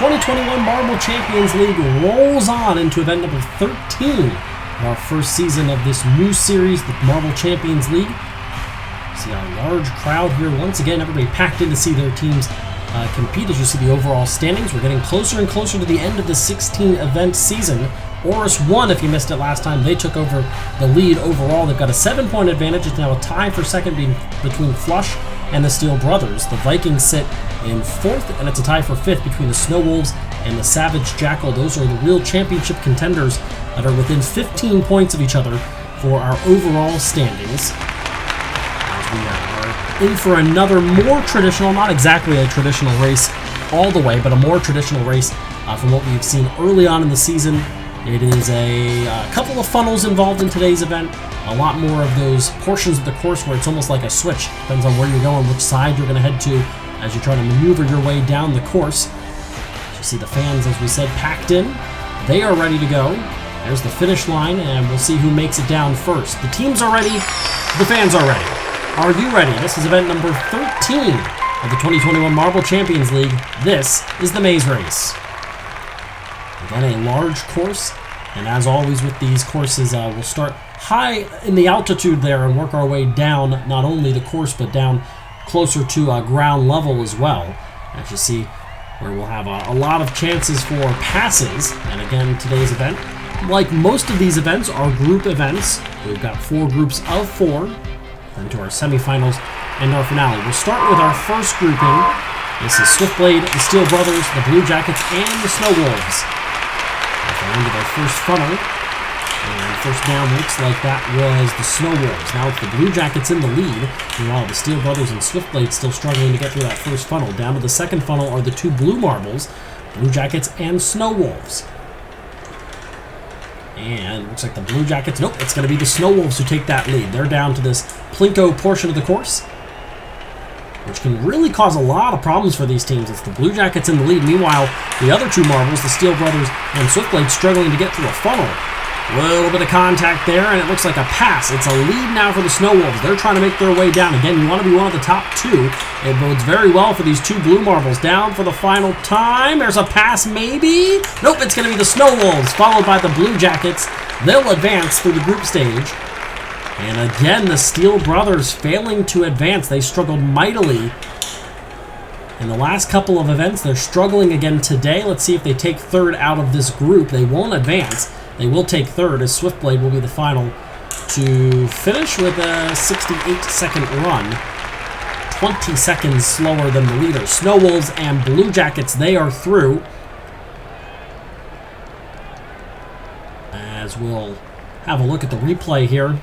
2021 Marble Champions League rolls on into event number 13 of our first season of this new series, the Marble Champions League. See a large crowd here once again, everybody packed in to see their teams compete. As you see the overall standings, we're getting closer and closer to the end of the 16-event season. Oris won if you missed it last time. They took over the lead overall. They've got a 7-point advantage. It's now a tie for second between Flush and the Steel Brothers. The Vikings sit in fourth, and it's a tie for fifth between the Snow Wolves and the Savage Jackal. Those are the real championship contenders that are within 15 points of each other for our overall standings. As we are in for another more traditional, not exactly a traditional race all the way, but a more traditional race from what we've seen early on in the season. It is a couple of funnels involved in today's event. A lot more of those portions of the course where it's almost like a switch. Depends on where you're going, which side you're going to head to as you try to maneuver your way down the course. As you see the fans, as we said, packed in. They are ready to go. There's the finish line, and we'll see who makes it down first. The teams are ready. The fans are ready. Are you ready? This is event number 13 of the 2021 Marble Champions League. This is the Maze Race. Again, a large course, and as always with these courses, we'll start high in the altitude there and work our way down, not only the course, but down closer to ground level as well. As you see, where we'll have a lot of chances for passes. And again, today's event, like most of these events, are group events. We've got 4 groups of 4, then to our semifinals and our finale. We'll start with our first grouping. This is Swiftblade, the Steel Brothers, the Blue Jackets, and the Snow Wolves. Into their first funnel, and first down looks like that was the Snow Wolves. Now it's the Blue Jackets in the lead, while the Steel Brothers and Swiftblade still struggling to get through that first funnel. Down to the second funnel are the 2 blue marbles, Blue Jackets and Snow Wolves. And looks like the Blue Jackets, nope, it's going to be the Snow Wolves who take that lead. They're down to this Plinko portion of the course, which can really cause a lot of problems for these teams. It's the Blue Jackets in the lead. Meanwhile, the other 2 marbles, the Steel Brothers and Swiftblade, struggling to get through a funnel. A little bit of contact there, and it looks like a pass. It's a lead now for the Snow Wolves. They're trying to make their way down. Again, you want to be one of the top 2. It bodes very well for these 2 blue marbles. Down for the final time. There's a pass, maybe? Nope, it's going to be the Snow Wolves, followed by the Blue Jackets. They'll advance through the group stage. And again, the Steel Brothers failing to advance. They struggled mightily in the last couple of events. They're struggling again today. Let's see if they take third out of this group. They won't advance. They will take third, as Swiftblade will be the final to finish with a 68-second run. 20 seconds slower than the leader. Snow Wolves and Blue Jackets, they are through. As we'll have a look at the replay here.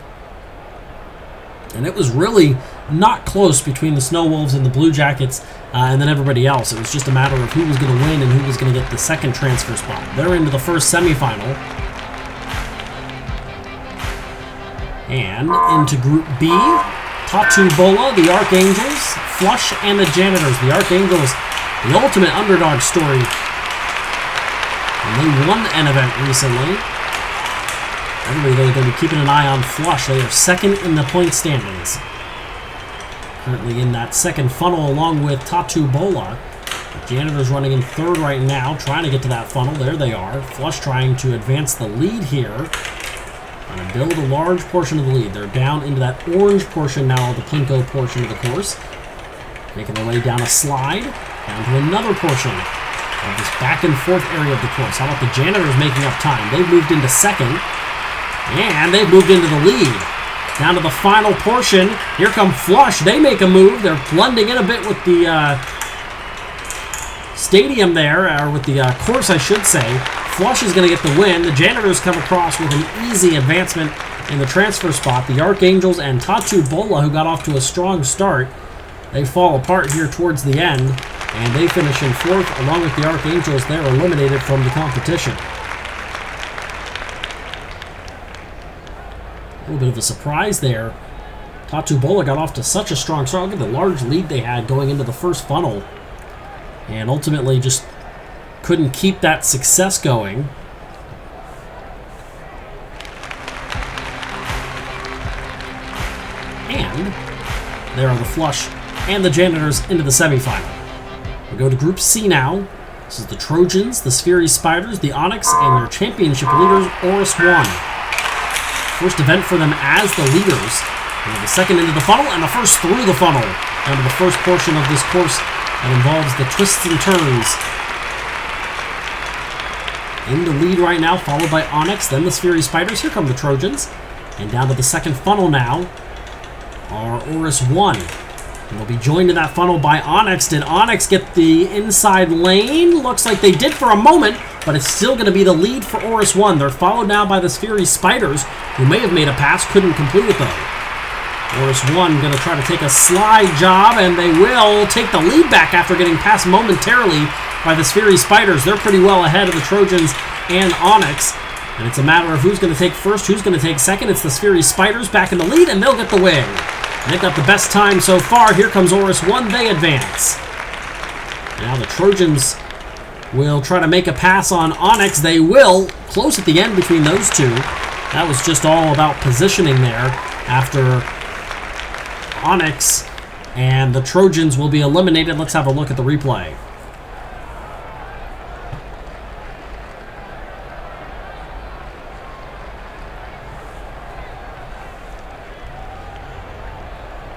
And it was really not close between the Snow Wolves and the Blue Jackets and then everybody else. It was just a matter of who was going to win and who was going to get the second transfer spot. They're into the first semifinal. And into Group B, Tatu Bola, the Archangels, Flush, and the Janitors. The Archangels, the ultimate underdog story. And they won an event recently. Everybody, they're going to be keeping an eye on Flush. They are second in the point standings. Currently in that second funnel along with Tatu Bola. The Janitors running in third right now, trying to get to that funnel. There they are. Flush trying to advance the lead here. Trying to build a large portion of the lead. They're down into that orange portion now of the Plinko portion of the course. Making their way down a slide. Down to another portion of this back and forth area of the course. How about the Janitors making up time? They've moved into second. And they've moved into the lead. Down to the final portion. Here come Flush. They make a move. They're blending in a bit with the stadium there, or with the course, I should say. Flush is going to get the win. The Janitors come across with an easy advancement in the transfer spot. The Archangels and Tatu Bola, who got off to a strong start, they fall apart here towards the end, and they finish in fourth. Along with the Archangels, they're eliminated from the competition. A little bit of a surprise there. Tatu Bola got off to such a strong start. Look at the large lead they had going into the first funnel. And ultimately just couldn't keep that success going. And there are the Flush and the Janitors into the semifinal. We go to Group C now. This is the Trojans, the Sphery Spiders, the Onyx, and your championship leaders, Oris 1. First event for them as the leaders. And the second into the funnel, and the first through the funnel. Down to the first portion of this course that involves the twists and turns. In the lead right now, followed by Onyx, then the Sphery Spiders. Here come the Trojans. And down to the second funnel now are Oris 1. And they'll be joined in that funnel by Onyx. Did Onyx get the inside lane? Looks like they did for a moment, but it's still going to be the lead for Oris 1. They're followed now by the Sphery Spiders, who may have made a pass, couldn't complete it though. Oris 1 going to try to take a slide job, and they will take the lead back after getting passed momentarily by the Sphery Spiders. They're pretty well ahead of the Trojans and Onyx, and it's a matter of who's going to take first, who's going to take second. It's the Sphery Spiders back in the lead, and they'll get the win. They've got the best time so far. Here comes Oris 1. They advance. Now the Trojans will try to make a pass on Onyx. They will. Close at the end between those two. That was just all about positioning there after Onyx and the Trojans will be eliminated. Let's have a look at the replay.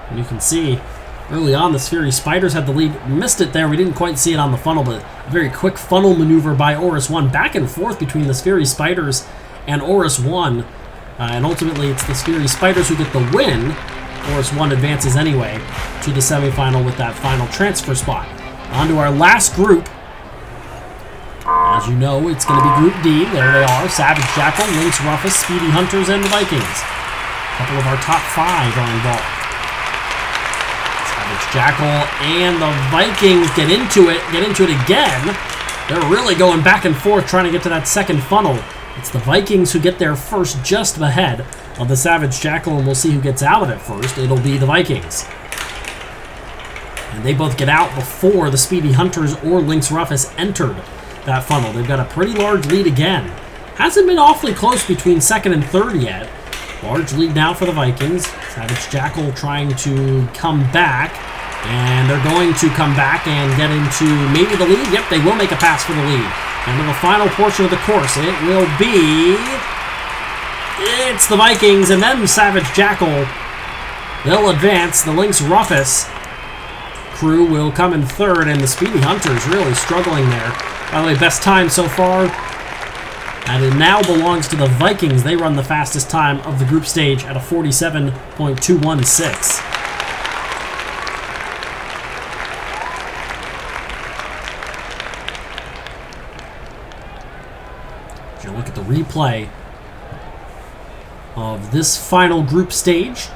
And you can see early on the Sphery Spiders had the lead. Missed it there. We didn't quite see it on the funnel, but a very quick funnel maneuver by Oris 1. Back and forth between the Sphery Spiders and Oris 1. And ultimately it's the Sphery Spiders who get the win. Oris 1 advances anyway to the semifinal with that final transfer spot. On to our last group. As you know, it's going to be Group D. There they are. Savage Jackal, Lynx Rufus, Speedy Hunters, and the Vikings. A couple of our top 5 are involved. Jackal and the Vikings get into it again. They're really going back and forth trying to get to that second funnel. It's the Vikings who get there first, just ahead of the Savage Jackal, and we'll see who gets out of it first. It'll be the Vikings. And they both get out before the Speedy Hunters or Lynx Rufus entered that funnel. They've got a pretty large lead again. Hasn't been awfully close between second and third yet. Large lead now for the Vikings. Savage Jackal trying to come back. And they're going to come back and get into maybe the lead. Yep, they will make a pass for the lead. And in the final portion of the course, it will be... It's the Vikings and then Savage Jackal. They'll advance. The Lynx Rufus crew will come in third, and the Speedy Hunters really struggling there. By the way, best time so far. And it now belongs to the Vikings. They run the fastest time of the group stage at a 47.216. Look at the replay of this final group stage.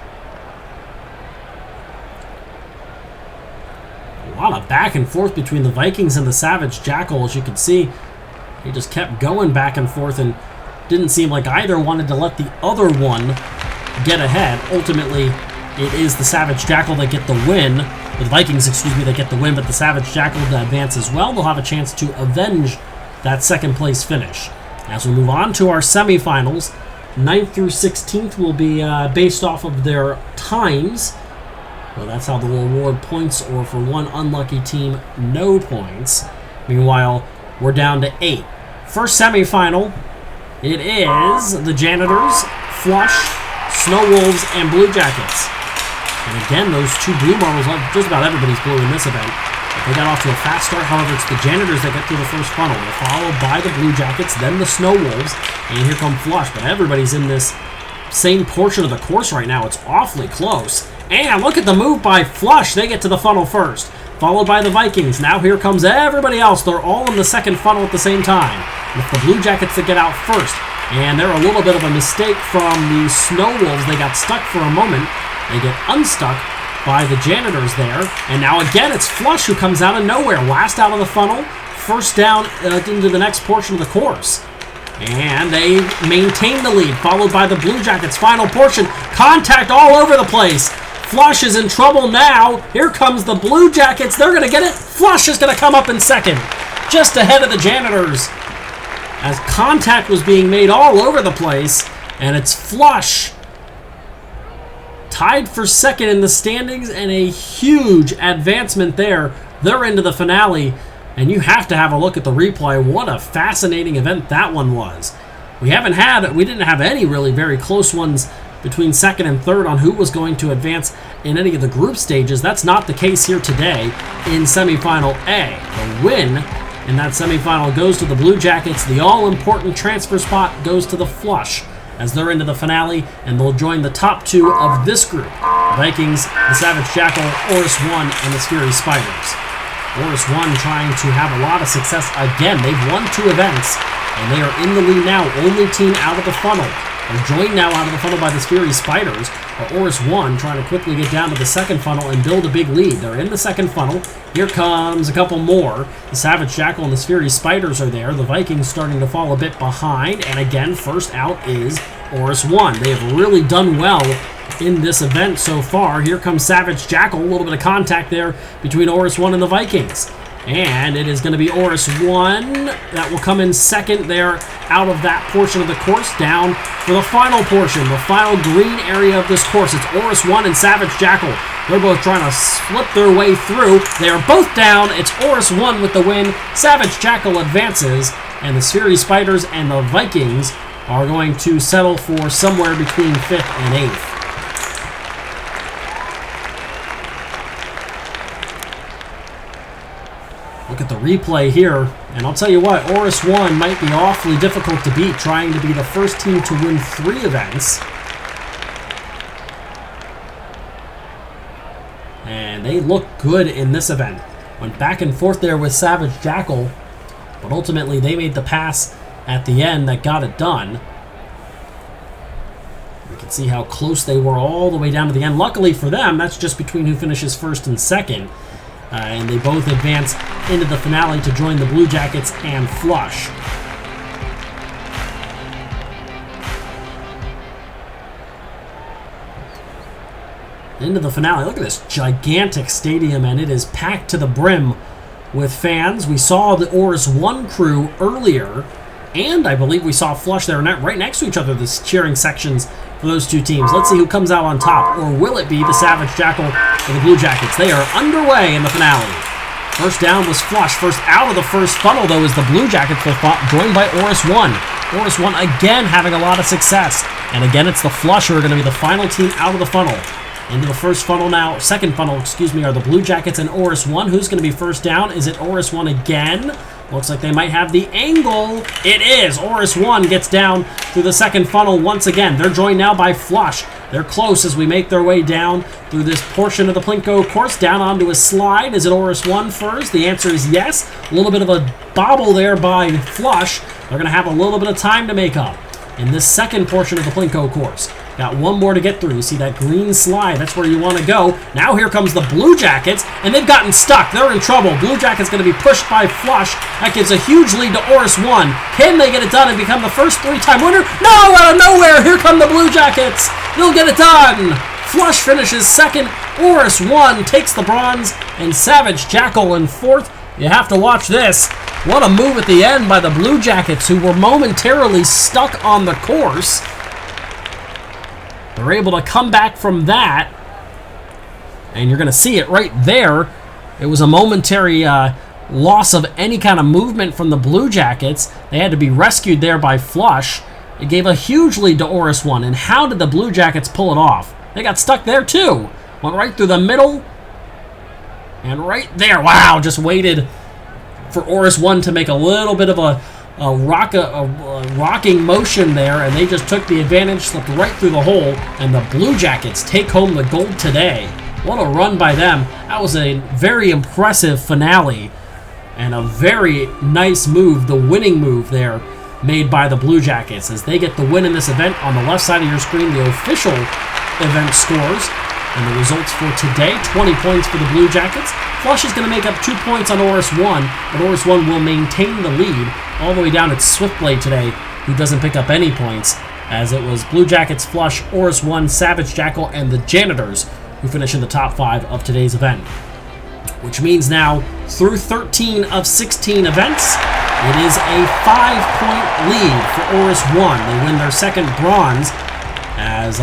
A lot of back and forth between the Vikings and the Savage Jackal. As you can see, they just kept going back and forth and didn't seem like either wanted to let the other one get ahead. Ultimately, it is the Savage Jackal that get the win. The Vikings, excuse me, that get the win, but the Savage Jackal to advance as well. They'll have a chance to avenge that second place finish. As we move on to our semifinals, 9th through 16th will be based off of their times. Well, that's how they'll award points, or for one unlucky team, no points. Meanwhile, we're down to 8. First semifinal, it is the Janitors, Flush, Snow Wolves, and Blue Jackets. And again, those two blue marbles, just about everybody's blue in this event. They got off to a fast start. However, it's the Janitors that get through the first funnel. They're followed by the Blue Jackets, then the Snow Wolves, and here come Flush. But everybody's in this same portion of the course right now. It's awfully close. And look at the move by Flush. They get to the funnel first, followed by the Vikings. Now here comes everybody else. They're all in the second funnel at the same time. With the Blue Jackets that get out first. And they're a little bit of a mistake from the Snow Wolves. They got stuck for a moment. They get unstuck by the Janitors there. And now again, it's Flush who comes out of nowhere. Last out of the funnel, first down into the next portion of the course. And they maintain the lead, followed by the Blue Jackets' final portion. Contact all over the place. Flush is in trouble now. Here comes the Blue Jackets. They're going to get it. Flush is going to come up in second, just ahead of the Janitors, as contact was being made all over the place. And it's Flush tied for second in the standings, and a huge advancement there. They're into the finale. And you have to have a look at the replay. What a fascinating event that one was. We didn't have any really very close ones between second and third on who was going to advance in any of the group stages. That's not the case here today in semifinal A. The win in that semifinal goes to the Blue Jackets. The all-important transfer spot goes to the Flush as they're into the finale, and they'll join the top two of this group. The Vikings, the Savage Jackal, Oris 1, and the Fury Spiders. Oris 1 trying to have a lot of success again. They've won 2 events, and they are in the lead now, only team out of the funnel. They're joined now out of the funnel by the Fury Spiders, but Oris 1 trying to quickly get down to the second funnel and build a big lead. They're in the second funnel. Here comes a couple more. The Savage Jackal and the Fury Spiders are there. The Vikings starting to fall a bit behind, and again, first out is Oris 1. They have really done well in this event so far. Here comes Savage Jackal. A little bit of contact there between Oris 1 and the Vikings. And it is going to be Oris 1 that will come in second there out of that portion of the course, down for the final portion, the final green area of this course. It's Oris 1 and Savage Jackal. They're both trying to slip their way through. They are both down. It's Oris 1 with the win. Savage Jackal advances, and the Fury Spiders and the Vikings are going to settle for somewhere between 5th and 8th. Look at the replay here, and I'll tell you what, Oris 1 might be awfully difficult to beat, trying to be the first team to win 3 events. And they look good in this event. Went back and forth there with Savage Jackal, but ultimately they made the pass at the end that got it done. You can see how close they were all the way down to the end. Luckily for them, that's just between who finishes first and second. And they both advance into the finale to join the Blue Jackets and Flush. Into the finale. Look at this gigantic stadium, and it is packed to the brim with fans. We saw the Oris 1 crew earlier, and I believe we saw Flush there right next to each other, the cheering sections for those two teams. Let's see who comes out on top, or will it be the Savage Jackal or the Blue Jackets? They are underway in the finale. First down was Flush. First out of the first funnel, though, is the Blue Jackets, joined by Oris 1. Oris 1 again having a lot of success. And again, it's the Flush who are going to be the final team out of the funnel. Into the first funnel now, second funnel, excuse me, are the Blue Jackets and Oris 1. Who's going to be first down? Is it Oris 1 again? Looks like they might have the angle. It is. Oris 1 gets down through the second funnel once again. They're joined now by Flush. They're close as we make their way down through this portion of the Plinko course, down onto a slide. Is it Oris 1 first? The answer is yes. A little bit of a bobble there by Flush. They're going to have a little bit of time to make up in this second portion of the Plinko course. Got one more to get through. You see that green slide. That's where you want to go. Now here comes the Blue Jackets, and they've gotten stuck. They're in trouble. Blue Jackets going to be pushed by Flush. That gives a huge lead to Oris 1. Can they get it done and become the first 3-time winner? No, out of nowhere. Here come the Blue Jackets. They'll get it done. Flush finishes second. Oris 1 takes the bronze, and Savage Jackal in fourth. You have to watch this. What a move at the end by the Blue Jackets, who were momentarily stuck on the course. They're able to come back from that, and you're going to see it right there. It was a momentary loss of any kind of movement from the Blue Jackets. They had to be rescued there by Flush. It gave a huge lead to Oris 1, and how did the Blue Jackets pull it off? They got stuck there too. Went right through the middle, and right there. Wow, just waited for Oris 1 to make a little bit of a rocking motion there, and they just took the advantage, slipped right through the hole, and the Blue Jackets take home the gold today. What a run by them. That was a very impressive finale, and a very nice move, the winning move there, made by the Blue Jackets, as they get the win in this event. On the left side of your screen, the official event scores, and the results for today: 20 points for the Blue Jackets. Flush is going to make up 2 points on Oris 1, but Oris 1 will maintain the lead all the way down at Swiftblade today, who doesn't pick up any points, as it was Blue Jackets, Flush, Oris 1, Savage Jackal, and the Janitors who finish in the top 5 of today's event. Which means now, through 13 of 16 events, it is a 5-point lead for Oris 1. They win their second bronze, as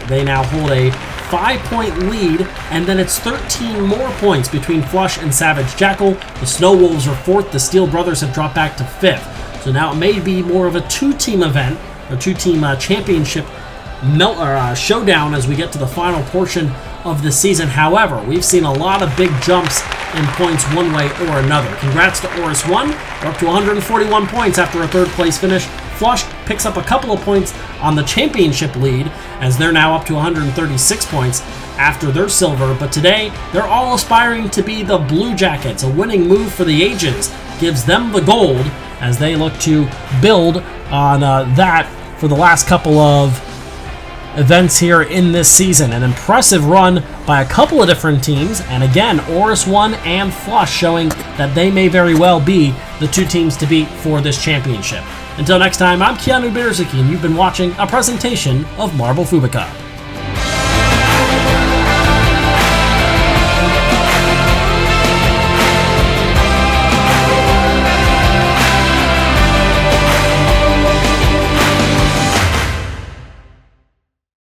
they now hold a 5-point lead, and then it's 13 more points between Flush and Savage Jackal. The Snow Wolves are 4th. The Steel Brothers have dropped back to 5th. So now it may be more of a 2-team event, or 2-team championship showdown as we get to the final portion of the season. However, we've seen a lot of big jumps in points one way or another. Congrats to Oris 1. They're up to 141 points after a 3rd place finish. Flush picks up a couple of points on the championship lead as they're now up to 136 points after their silver. But today, they're all aspiring to be the Blue Jackets. A winning move for the ages gives them the gold as they look to build on that for the last couple of events here in this season. An impressive run by a couple of different teams, and again, Oris 1 and Flush showing that they may very well be the 2 teams to beat for this championship. Until next time, I'm Keanu Biedrzycki, and you've been watching a presentation of Marble Fubeca.